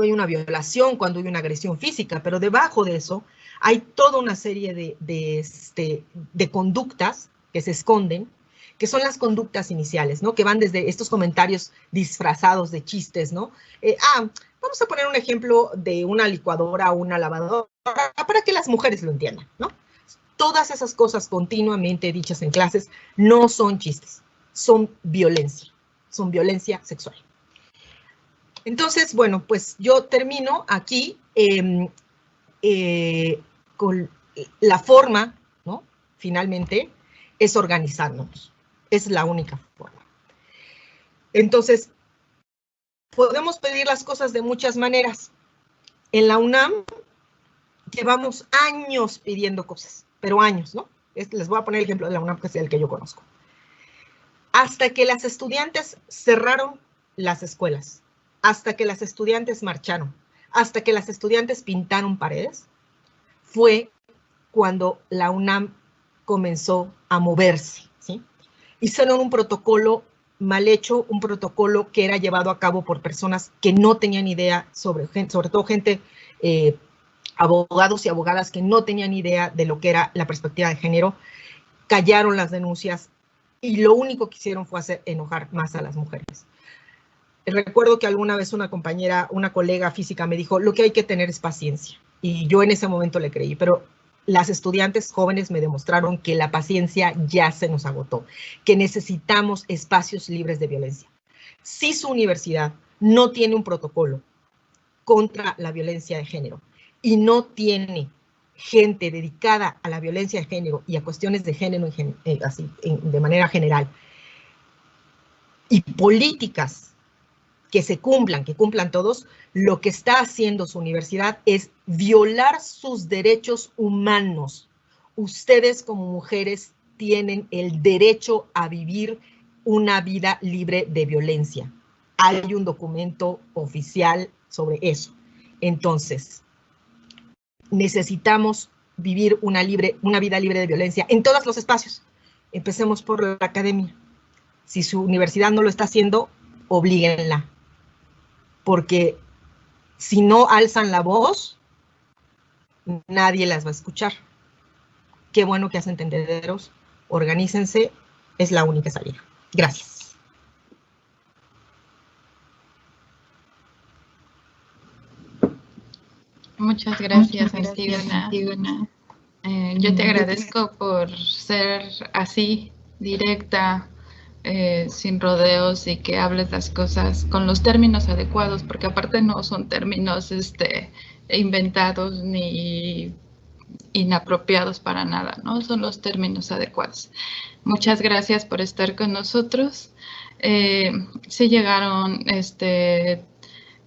hay una violación, cuando hay una agresión física, pero debajo de eso hay toda una serie de conductas que se esconden, que son las conductas iniciales, ¿no? Que van desde estos comentarios disfrazados de chistes, ¿no? Vamos a poner un ejemplo de una licuadora o una lavadora para que las mujeres lo entiendan, ¿no? Todas esas cosas continuamente dichas en clases no son chistes, son violencia sexual. Entonces, bueno, pues yo termino aquí con la forma, ¿no? Finalmente, es organizarnos. Es la única forma. Entonces, podemos pedir las cosas de muchas maneras. En la UNAM llevamos años pidiendo cosas, pero años, ¿no? Les voy a poner el ejemplo de la UNAM, que es el que yo conozco. Hasta que las estudiantes cerraron las escuelas, hasta que las estudiantes marcharon, hasta que las estudiantes pintaron paredes, fue cuando la UNAM comenzó a moverse, ¿sí? Hicieron un protocolo mal hecho, un protocolo que era llevado a cabo por personas que no tenían idea, sobre todo gente, abogados y abogadas que no tenían idea de lo que era la perspectiva de género, callaron las denuncias y lo único que hicieron fue hacer enojar más a las mujeres. Recuerdo que alguna vez una compañera, una colega física me dijo, lo que hay que tener es paciencia. Y yo en ese momento le creí, pero las estudiantes jóvenes me demostraron que la paciencia ya se nos agotó, que necesitamos espacios libres de violencia. Si su universidad no tiene un protocolo contra la violencia de género y no tiene gente dedicada a la violencia de género y a cuestiones de género de manera general, y políticas que cumplan todos, lo que está haciendo su universidad es violar sus derechos humanos. Ustedes como mujeres tienen el derecho a vivir una vida libre de violencia. Hay un documento oficial sobre eso. Entonces, necesitamos vivir una vida libre de violencia en todos los espacios. Empecemos por la academia. Si su universidad no lo está haciendo, oblíguenla. porque si no alzan la voz, nadie las va a escuchar. Qué bueno que hacen tendederos, organícense, es la única salida. Gracias. Muchas gracias, Antígona. Yo te agradezco por ser así, directa, sin rodeos, y que hables las cosas con los términos adecuados, porque aparte no son términos inventados ni inapropiados para nada, ¿no? Son los términos adecuados. Muchas gracias por estar con nosotros. Sí llegaron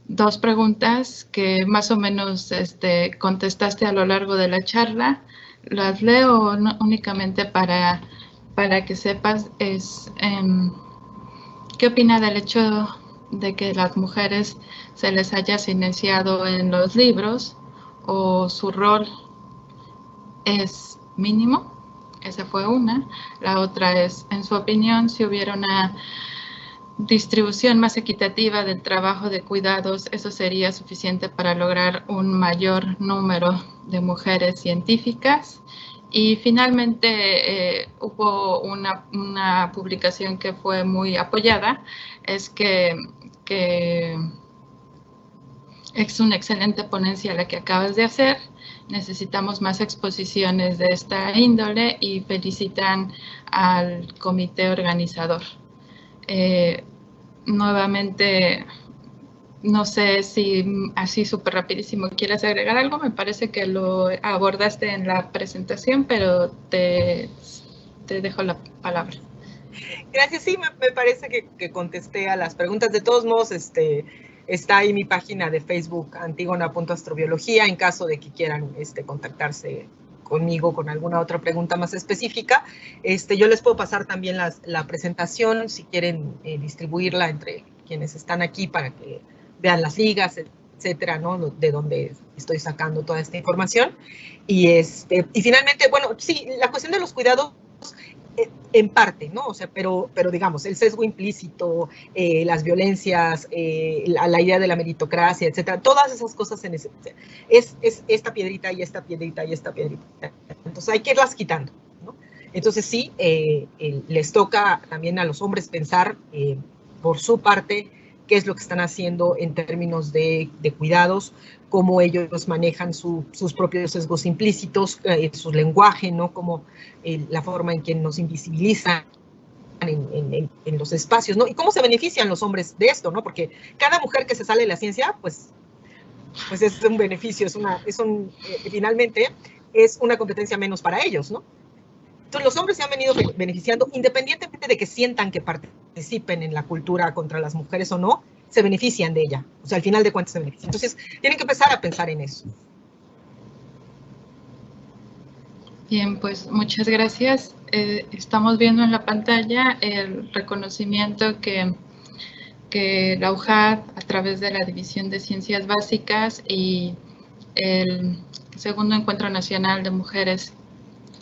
dos preguntas que más o menos contestaste a lo largo de la charla. Las leo únicamente para que sepas. ¿Qué opina del hecho de que las mujeres se les haya silenciado en los libros, o su rol es mínimo? Esa fue una. La otra es, en su opinión, si hubiera una distribución más equitativa del trabajo de cuidados, ¿eso sería suficiente para lograr un mayor número de mujeres científicas? Y finalmente hubo una publicación que fue muy apoyada, es que es una excelente ponencia la que acabas de hacer. Necesitamos más exposiciones de esta índole, y felicitan al comité organizador. Nuevamente, no sé si así súper rapidísimo quieres agregar algo. Me parece que lo abordaste en la presentación, pero te dejo la palabra. Gracias, sí, me parece que contesté a las preguntas. De todos modos, está ahí mi página de Facebook, Antígona.astrobiología, en caso de que quieran contactarse conmigo con alguna otra pregunta más específica. Yo les puedo pasar también la presentación, si quieren distribuirla entre quienes están aquí para que vean las ligas, etcétera, ¿no? De donde estoy sacando toda esta información. Y finalmente, bueno, sí, la cuestión de los cuidados, en parte, ¿no? O sea, pero digamos, el sesgo implícito, las violencias, la idea de la meritocracia, etcétera, todas esas cosas es esta piedrita y esta piedrita y esta piedrita. Entonces hay que irlas quitando, ¿no? Entonces sí, les toca también a los hombres pensar por su parte qué es lo que están haciendo en términos de cuidados, cómo ellos manejan sus propios sesgos implícitos, su lenguaje, ¿no? Como la forma en que nos invisibilizan en los espacios, ¿no? Y cómo se benefician los hombres de esto, ¿no? Porque cada mujer que se sale de la ciencia, pues es un beneficio, finalmente es una competencia menos para ellos, ¿no? Entonces los hombres se han venido beneficiando, independientemente de que sientan que participen en la cultura contra las mujeres o no, se benefician de ella. O sea, al final de cuentas se benefician. Entonces, tienen que empezar a pensar en eso. Bien, pues muchas gracias. Estamos viendo en la pantalla el reconocimiento que la UJAD, a través de la División de Ciencias Básicas y el Segundo Encuentro Nacional de Mujeres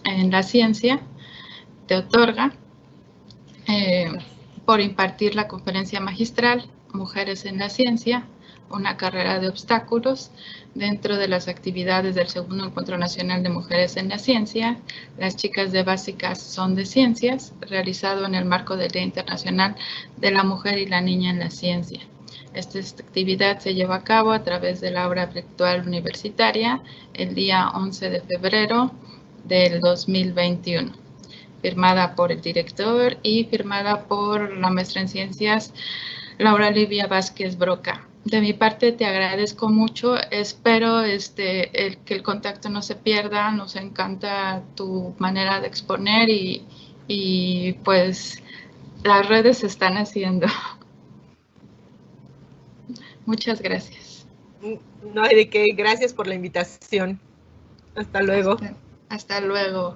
en la Ciencia, te otorga por impartir la conferencia magistral Mujeres en la Ciencia, una carrera de obstáculos, dentro de las actividades del Segundo Encuentro Nacional de Mujeres en la Ciencia. Las chicas de básicas son de ciencias, realizado en el marco del Día Internacional de la Mujer y la Niña en la Ciencia. Esta actividad se lleva a cabo a través de la obra virtual universitaria el día 11 de febrero del 2021, firmada por el director y firmada por la maestra en ciencias Laura Livia Vázquez Broca. De mi parte te agradezco mucho, espero que el contacto no se pierda, nos encanta tu manera de exponer y pues las redes se están haciendo. Muchas gracias. No hay de qué, gracias por la invitación. Hasta luego. Hasta luego.